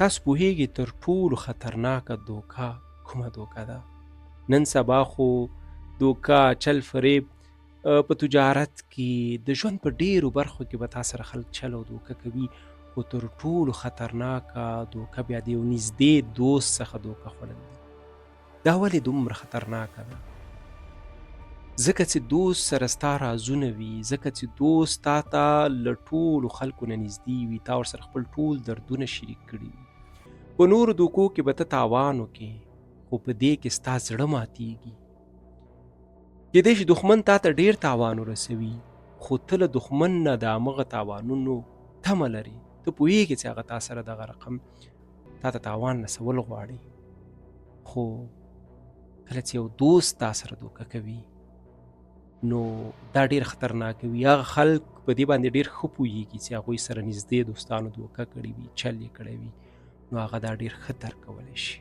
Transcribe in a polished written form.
تاسو پوهیږئ تر ټولو خطرناکه دوکه کومه دوکه ده؟ نن سبا خو دوکه، چل، فریب په تجارت کې د ژوند په ډیرو برخو کې به تا سره خلک چل او دوکه کوي، خو تر ټولو خطرناکه دوکه بیا د یو نږدې دوست څخه دوکه خوړل دي. دا ولې دومره خطرناکه ده؟ ځکه چې دوست سره ستا رازونه وي، ځکه چې دوست تا ته له ټولو خلکو نه نږدې وي، تا ورسره خپل ټول دردونه شریک کړي وي. په نورو دوکو کې به ته تاوان وکړې، خو په دې کې ستا زړه ماتیږي. کیدای شي دښمن تا ته ډېر تاوان ورسوي، خو ته له دښمن نه د همغه تاوانونو تمه لرې. ته پوهېږې چې هغه تا سره دغه رقم تا ته تاوان رسول غواړي، خو کله چې یو دوست تا سره دوکه کوي نو دا ډېر خطرناکه وي. هغه خلک په دې باندې ډېر ښه پوهېږي چې هغوی سره نږدې دوستانو دوکه کړې وي، چل یې کړی وي، نو هغه دا ډېر ښه درک کولی شي.